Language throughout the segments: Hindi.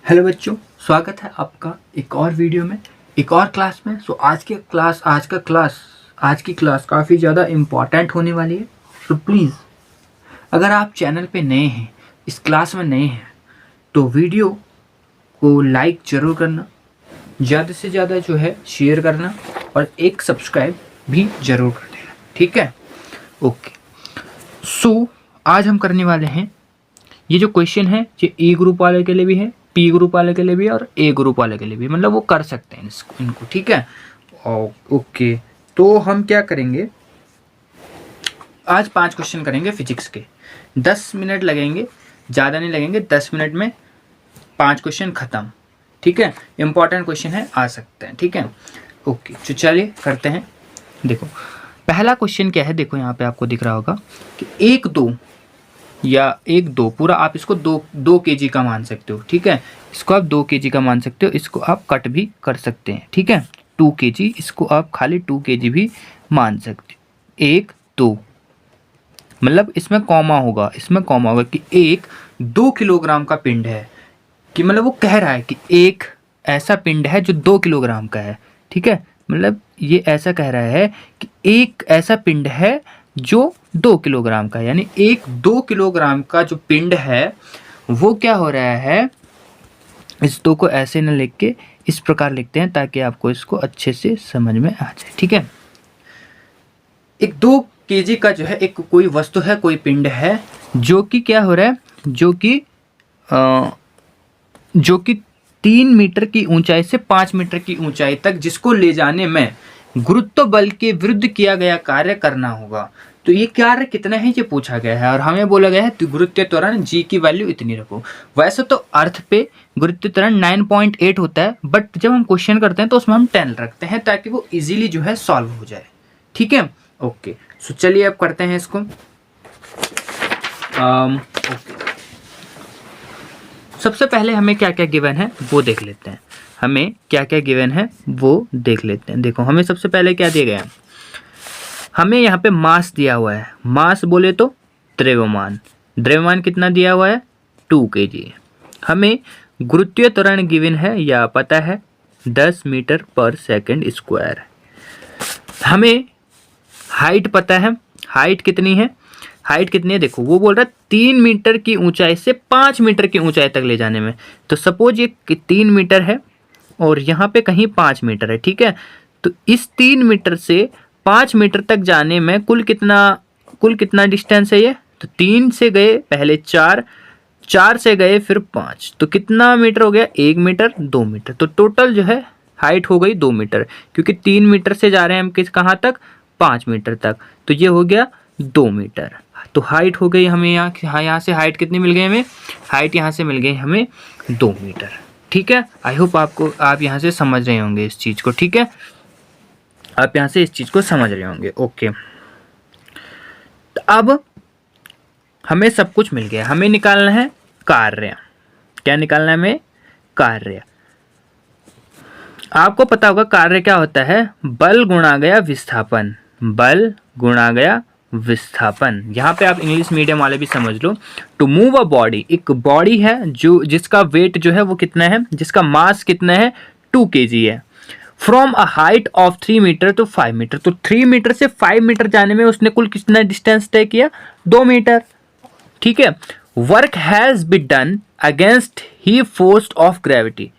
हेलो बच्चों, स्वागत है आपका एक और वीडियो में, एक और क्लास में। आज की क्लास काफ़ी ज़्यादा इम्पॉर्टेंट होने वाली है। प्लीज़ अगर आप चैनल पे नए हैं, इस क्लास में नए हैं, तो वीडियो को लाइक ज़रूर करना, ज़्यादा से ज़्यादा जो है शेयर करना और एक सब्सक्राइब भी ज़रूर कर देना, ठीक है। ओके, आज हम करने वाले हैं, ये जो क्वेश्चन है ये ए ग्रुप वाले के लिए भी है, पी ग्रुप वाले के लिए भी और ए ग्रुप वाले के लिए भी, मतलब वो कर सकते हैं इनको, ठीक है। ओके, तो हम क्या करेंगे, आज 5 क्वेश्चन करेंगे फिजिक्स के। 10 मिनट लगेंगे, ज़्यादा नहीं लगेंगे, 10 मिनट में 5 क्वेश्चन ख़त्म, ठीक है। इंपॉर्टेंट क्वेश्चन है, आ सकते हैं, ठीक है। ओके, तो चलिए करते हैं। देखो पहला क्वेश्चन क्या है, देखो यहाँ पे आपको दिख रहा होगा कि 1-2 पूरा आप इसको 2 kg का मान सकते हो, ठीक है। इसको आप 2 kg का मान सकते हो, इसको आप कट भी कर सकते हैं, ठीक है। 2 kg, इसको आप खाली 2 kg भी मान सकते हो। 1-2 मतलब इसमें कॉमा होगा कि 2 किलोग्राम का पिंड है, कि मतलब वो कह रहा है कि एक ऐसा पिंड है जो 2 किलोग्राम का है, ठीक है। मतलब ये ऐसा कह रहा है कि एक ऐसा पिंड है जो 2 किलोग्राम का है, यानी 2 किलोग्राम का जो पिंड है वो क्या हो रहा है, इस 2 को ऐसे न लिख के इस प्रकार लिखते हैं ताकि आपको इसको अच्छे से समझ में आ जाए, ठीक है। एक 2 kg का जो है एक कोई वस्तु है, कोई पिंड है जो कि क्या हो रहा है, जो कि 3 मीटर की ऊंचाई से 5 मीटर की ऊंचाई तक जिसको ले जाने में गुरुत्व बल के विरुद्ध किया गया कार्य करना होगा। तो ये कार्य कितना है ये पूछा गया है और हमें बोला गया है गुरुत्व त्वरण जी की वैल्यू इतनी रखो। वैसे तो अर्थ पे गुरुत्व त्वरण 9.8 होता है, बट जब हम क्वेश्चन करते हैं तो उसमें हम 10 रखते हैं ताकि वो इजीली जो है सॉल्व हो जाए, ठीक है। ओके, सो चलिए अब करते हैं इसको। ओके, सबसे पहले हमें क्या क्या गिवन है वो देख लेते हैं। देखो हमें सबसे पहले क्या दिया गया है, हमें यहाँ पे मास दिया हुआ है। मास बोले तो द्रव्यमान कितना दिया हुआ है, 2 kg। हमें गुरुत्वीय त्वरण गिवन है या पता है 10 मीटर पर सेकंड स्क्वायर। हमें हाइट पता है, हाइट कितनी है, देखो वो बोल रहा है 3 मीटर की ऊंचाई से 5 मीटर की ऊंचाई तक ले जाने में। तो सपोज ये 3 मीटर है और यहाँ पे कहीं 5 मीटर है, ठीक है। तो इस 3 मीटर से 5 मीटर तक जाने में कुल कितना डिस्टेंस है ये, तो 3 से गए पहले 4 से गए फिर 5, तो कितना मीटर हो गया, 1 मीटर 2 मीटर। तो टोटल जो है हाइट हो गई 2 मीटर, क्योंकि 3 मीटर से जा रहे हैं हम कहाँ तक, 5 मीटर तक, तो ये हो गया 2 मीटर। तो हाइट हो गई हमें यहाँ से हाइट कितनी मिल गई हमें, हाइट यहाँ से मिल गई हमें 2 मीटर, ठीक है। आई होप आप यहाँ से समझ रहे होंगे इस चीज़ को, ठीक है। आप यहाँ से इस चीज़ को समझ रहे होंगे, ओके। तो अब हमें सब कुछ मिल गया, हमें निकालना है कार्य। क्या निकालना है हमें, कार्य। आपको पता होगा कार्य क्या होता है, बल गुणा गया विस्थापन। यहाँ पे आप इंग्लिश मीडियम वाले भी समझ लो। टू मूव अ बॉडी, एक बॉडी है जो जिसका वेट जो है वो कितना है, जिसका मास कितना है, 2 kg है, from a height of 3 metre to 5 metre. तो 3 मीटर से 5 मीटर जाने में उसने कुल कितना डिस्टेंस तय किया, 2 मीटर, ठीक है। Work has been done against he force of gravity.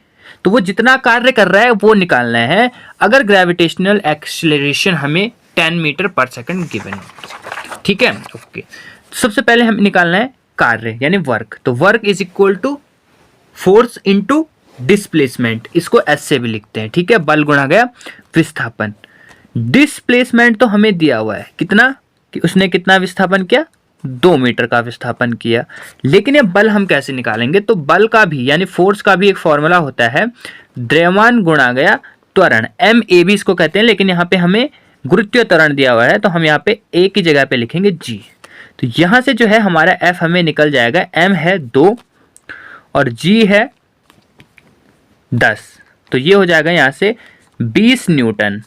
तो वो जितना कार्य कर रहा है वो निकालना है, अगर ग्रेविटेशनल एक्सेलरेशन हमें 10 मीटर पर सेकंड गिवन है, ठीक है। ओके, सबसे पहले हमें निकालना है कार्य यानी वर्क। तो work is equal to force into displacement, इसको ऐसे भी लिखते हैं, ठीक है। बल गुणा गया विस्थापन। डिस्प्लेसमेंट तो हमें दिया हुआ है कितना, कि उसने कितना विस्थापन किया, 2 मीटर का विस्थापन किया। लेकिन ये बल हम कैसे निकालेंगे, तो बल का भी यानी फोर्स का भी एक फॉर्मूला होता है, द्रव्यमान गुणा गया त्वरण, MAB इसको कहते हैं। लेकिन यहाँ पे हमें गुरुत्वीय त्वरण दिया हुआ है तो हम यहाँ पे A की जगह पे लिखेंगे G। तो यहाँ से जो है हमारा F हमें निकल जाएगा, M है 2 और G है 10, तो ये हो जाएगा यहाँ से 20 न्यूटन।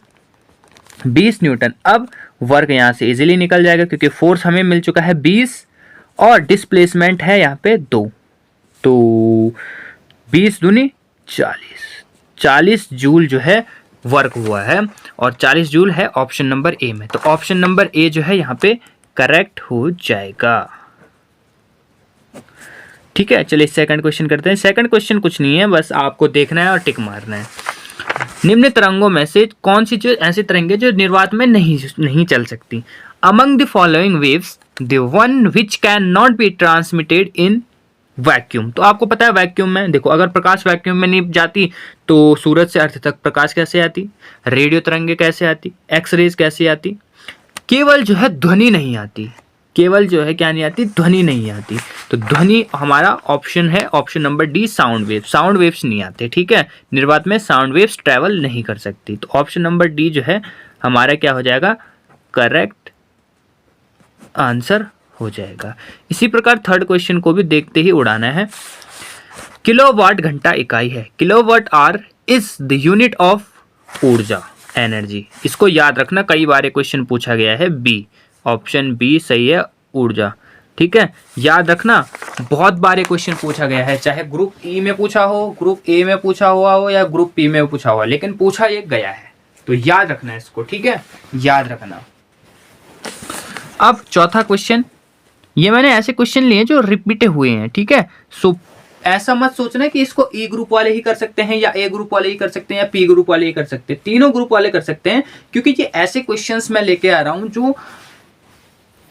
अब वर्क यहाँ से इजीली निकल जाएगा क्योंकि फोर्स हमें मिल चुका है 20 और डिस्प्लेसमेंट है यहाँ पे 2, तो 20 दूनी 40 जूल जो है वर्क हुआ है, और 40 जूल है ऑप्शन नंबर ए में। तो ऑप्शन नंबर ए जो है यहाँ पे करेक्ट हो जाएगा। ठीक है, चलिए सेकंड क्वेश्चन करते हैं। सेकंड क्वेश्चन कुछ नहीं है, बस आपको देखना है और टिक मारना है। निम्न तरंगों में से कौन सी जो ऐसी तरंगे जो निर्वात में नहीं चल सकती? Among the following waves the one which can not be transmitted in vacuum. तो आपको पता है वैक्यूम में देखो, अगर प्रकाश वैक्यूम में नहीं जाती तो सूरज से अर्थ तक प्रकाश कैसे आती, रेडियो तरंगे कैसे आती, एक्सरेज कैसे आती? केवल जो है ध्वनि नहीं आती, केवल जो है क्या नहीं आती, ध्वनि नहीं आती। तो ध्वनि हमारा ऑप्शन है, option number D sound wave. Sound waves नहीं आते, ठीक है, निर्वात में साउंड वेव्स ट्रेवल नहीं कर सकती। तो ऑप्शन नंबर डी जो है हमारा क्या हो जाएगा, करेक्ट आंसर हो जाएगा। इसी प्रकार थर्ड क्वेश्चन को भी देखते ही उड़ाना है। किलोवाट घंटा इकाई है, kilowatt hour is the unit of ऊर्जा एनर्जी। इसको याद रखना, कई बार क्वेश्चन पूछा गया है। बी, ऑप्शन बी सही है, ऊर्जा। ठीक है, याद रखना, बहुत बार क्वेश्चन पूछा गया है, चाहे ग्रुप ई में पूछा हो, ग्रुप ए में पूछा हुआ हो या ग्रुप पी में पूछा हुआ, लेकिन पूछा ये गया है, तो याद रखना इसको। ठीक है, याद रखना। अब चौथा क्वेश्चन, ये मैंने ऐसे क्वेश्चन लिए जो रिपीट हुए हैं। ठीक है, सो ऐसा मत सोचना कि इसको ई ग्रुप वाले ही कर सकते हैं या ए ग्रुप वाले ही कर सकते हैं या पी ग्रुप वाले ही कर सकते हैं, तीनों ग्रुप वाले कर सकते हैं, क्योंकि ये ऐसे क्वेश्चंस मैं लेके आ रहा हूं जो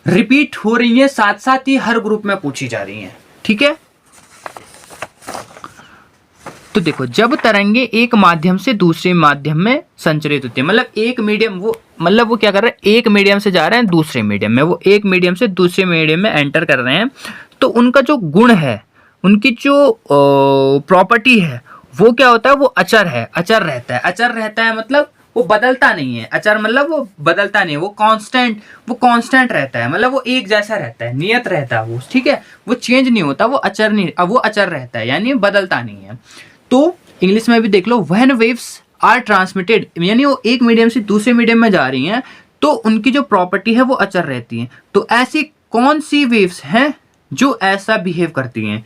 रिपीट हो रही है, साथ साथ ही हर ग्रुप में पूछी जा रही हैं। ठीक है, तो देखो, जब तरंगे एक माध्यम से दूसरे माध्यम में संचरित होती है, मतलब एक मीडियम, वो क्या कर रहे हैं, एक मीडियम से जा रहे हैं दूसरे मीडियम में, वो एक मीडियम से दूसरे मीडियम में एंटर कर रहे हैं, तो उनका जो गुण है, उनकी जो प्रॉपर्टी है, वो क्या होता है, वो अचर है, अचर रहता है। अचर रहता है मतलब वो बदलता नहीं है, अचर मतलब वो बदलता नहीं है, वो कांस्टेंट रहता है, मतलब वो एक जैसा रहता है, नियत रहता है वो। ठीक है, वो चेंज नहीं होता, वो अचर नहीं, अब वो अचर रहता है, यानी बदलता नहीं है। तो इंग्लिश में भी देख लो, व्हेन वेव्स आर ट्रांसमिटेड, यानी वो एक मीडियम से दूसरे मीडियम में जा रही हैं, तो उनकी जो प्रॉपर्टी है वो अचर रहती है। तो ऐसी कौन सी वेव्स हैं जो ऐसा बिहेव करती हैं,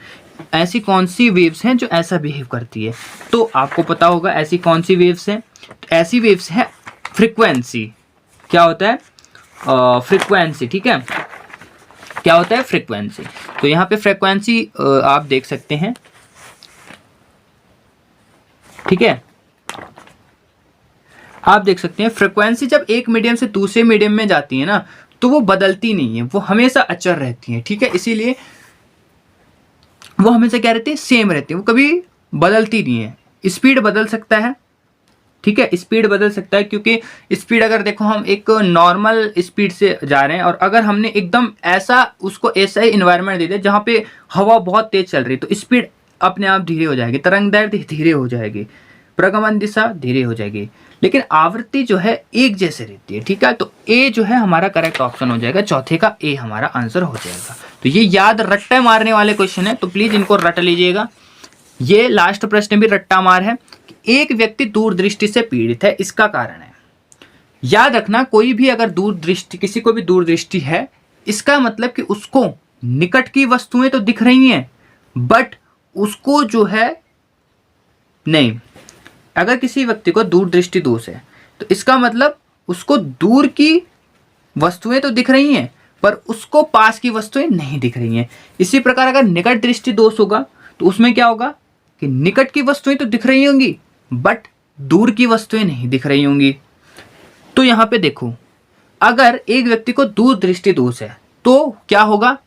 ऐसी कौन सी वेव्स हैं जो ऐसा बिहेव करती है? तो आपको पता होगा ऐसी कौन सी वेव्स हैं। तो ऐसी वेव्स है फ्रीक्वेंसी। क्या होता है, फ्रीक्वेंसी। ठीक है, क्या होता है, फ्रीक्वेंसी। तो यहाँ पे फ्रीक्वेंसी आप देख सकते हैं। ठीक है, आप देख सकते हैं फ्रीक्वेंसी जब एक मीडियम से दूसरे मीडियम में जाती है ना, तो वो बदलती नहीं है, वो हमेशा अचर रहती है। ठीक है, इसीलिए वो हमेशा क्या रहती है, सेम रहती है, वो कभी बदलती नहीं है। स्पीड बदल सकता है, ठीक है, स्पीड बदल सकता है, क्योंकि स्पीड अगर देखो हम एक नॉर्मल स्पीड से जा रहे हैं और अगर हमने एकदम ऐसा उसको ऐसा ही इन्वायरमेंट दे दिया जहाँ पे हवा बहुत तेज चल रही है, तो स्पीड अपने आप धीरे हो जाएगी, तरंग दैर्ध्य धीरे हो जाएगी, प्रगमन दिशा धीरे हो जाएगी, लेकिन आवृत्ति जो है एक जैसे रहती है। ठीक है, तो ए जो है हमारा करेक्ट ऑप्शन हो जाएगा, चौथे का ए हमारा आंसर हो जाएगा। तो ये याद रट्टे मारने वाले क्वेश्चन है, तो प्लीज इनको रट लीजिएगा। ये लास्ट प्रश्न भी रट्टा मार है। एक व्यक्ति दूरदृष्टि से पीड़ित है, इसका कारण है, याद रखना, कोई भी अगर दूरदृष्टि, किसी को भी दूरदृष्टि है, इसका मतलब कि उसको निकट की वस्तुएं तो दिख रही हैं, बट उसको जो है नहीं। अगर किसी व्यक्ति को दूरदृष्टि दोष है, तो इसका मतलब उसको दूर की वस्तुएं तो दिख रही हैं, पर उसको पास की वस्तुएं नहीं दिख रही हैं। इसी प्रकार अगर निकट दृष्टि दोष होगा, तो उसमें क्या होगा कि निकट की वस्तुएं तो दिख रही होंगी, बट दूर की वस्तुएं नहीं दिख रही होंगी। तो यहाँ पे देखो, अगर एक व्यक्ति को दूरदृष्टि दोष है तो क्या होगा,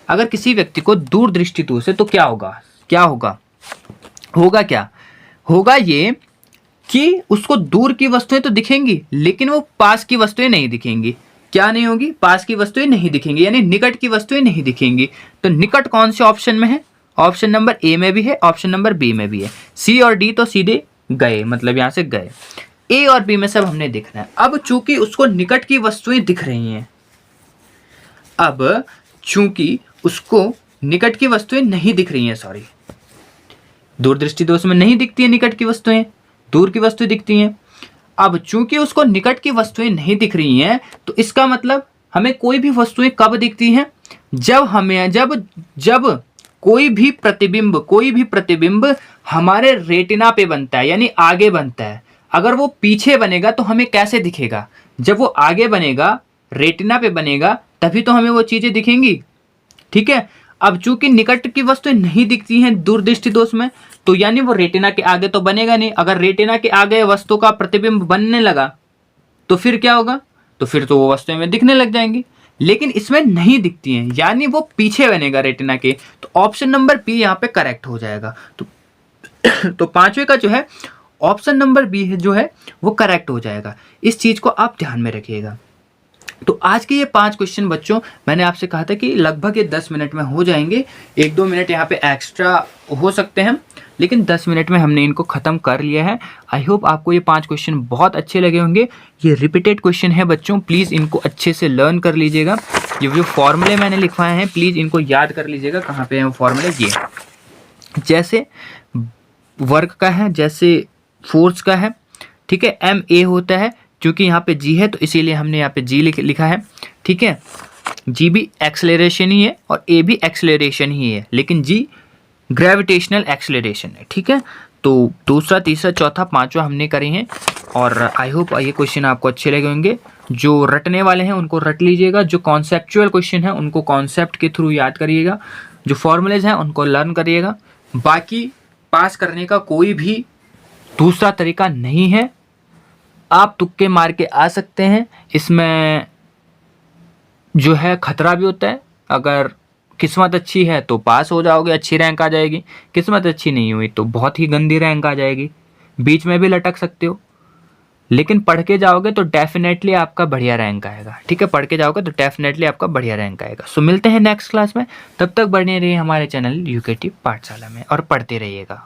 अगर किसी व्यक्ति को दूरदृष्टि दोष है तो क्या होगा, होगा ये कि उसको दूर की वस्तुएं तो दिखेंगी, लेकिन वो पास की वस्तुएं नहीं दिखेंगी। क्या नहीं होगी, पास की वस्तुएं नहीं दिखेंगी, यानी निकट की वस्तुएं नहीं दिखेंगी। तो निकट कौन से ऑप्शन में है, ऑप्शन नंबर ए में भी है, ऑप्शन नंबर बी में भी है। सी और डी तो सीधे गए, मतलब यहां से गए। ए और बी में सब हमने देखना है। अब चूंकि उसको निकट की वस्तुएं दिख रही हैं, अब चूंकि उसको निकट की वस्तुएं नहीं दिख रही हैं, सॉरी, दूरदृष्टि दोष में नहीं दिखती है निकट की वस्तुएं, दूर की वस्तुएं दिखती हैं। अब चूंकि उसको निकट की वस्तुएं नहीं दिख रही हैं, तो इसका मतलब हमें कोई भी वस्तुएं कब दिखती हैं, जब कोई भी प्रतिबिंब हमारे रेटिना पे बनता है, यानी आगे बनता है। अगर वो पीछे बनेगा तो हमें कैसे दिखेगा? जब वो आगे बनेगा, रेटिना पे बनेगा, तभी तो हमें वो चीजें दिखेंगी। ठीक है, अब चूंकि निकट की वस्तुएं नहीं दिखती हैं दूरदृष्टि दोष में, तो यानी वो रेटिना के आगे तो बनेगा नहीं। अगर रेटिना के आगे वस्तु का प्रतिबिंब बनने लगा तो फिर क्या होगा? तो फिर तो वो वस्तुएं में दिखने लग जाएंगी, लेकिन इसमें नहीं दिखती हैं, यानी वो पीछे बनेगा रेटिना के। तो ऑप्शन नंबर बी यहाँ पे करेक्ट हो जाएगा। तो पांचवे का जो है ऑप्शन नंबर बी है जो है वो करेक्ट हो जाएगा। इस चीज को आप ध्यान में रखिएगा। तो आज के ये 5 क्वेश्चन बच्चों, मैंने आपसे कहा था कि लगभग ये 10 मिनट में हो जाएंगे। 1-2 मिनट यहाँ पे एक्स्ट्रा हो सकते हैं, लेकिन 10 मिनट में हमने इनको ख़त्म कर लिया है। आई होप आपको ये 5 क्वेश्चन बहुत अच्छे लगे होंगे। ये रिपीटेड क्वेश्चन है बच्चों, प्लीज़ इनको अच्छे से लर्न कर लीजिएगा। ये जो फॉर्मूले मैंने लिखवाए हैं प्लीज़ इनको याद कर लीजिएगा। कहाँ पे हैं वो फॉर्मूले? ये जैसे वर्क का है, जैसे फोर्स का है, ठीक है, MA होता है। क्योंकि यहाँ पे G है तो इसीलिए हमने यहाँ पे G लिखा है। ठीक है, G भी एक्सेलरेशन ही है और A भी एक्सेलरेशन ही है, लेकिन G ग्रेविटेशनल एक्सेलरेशन है। ठीक है, तो दूसरा, तीसरा, चौथा, पांचवा हमने करे हैं। और आई होप ये क्वेश्चन आपको अच्छे लगे होंगे। जो रटने वाले हैं उनको रट लीजिएगा, जो कॉन्सेप्चुअल क्वेश्चन है उनको कॉन्सेप्ट के थ्रू याद करिएगा, जो फॉर्मूलेज हैं उनको लर्न करिएगा। बाकी पास करने का कोई भी दूसरा तरीका नहीं है। आप तुक्के मार के आ सकते हैं, इसमें जो है खतरा भी होता है। अगर किस्मत अच्छी है तो पास हो जाओगे, अच्छी रैंक आ जाएगी। किस्मत अच्छी नहीं हुई तो बहुत ही गंदी रैंक आ जाएगी, बीच में भी लटक सकते हो। लेकिन पढ़ के जाओगे तो डेफिनेटली आपका बढ़िया रैंक आएगा। ठीक है, पढ़ के जाओगे तो डेफिनेटली आपका बढ़िया रैंक आएगा। सो मिलते हैं नेक्स्ट क्लास में, तब तक बने रहिए हमारे चैनल UKT पाठशाला में और पढ़ते रहिएगा।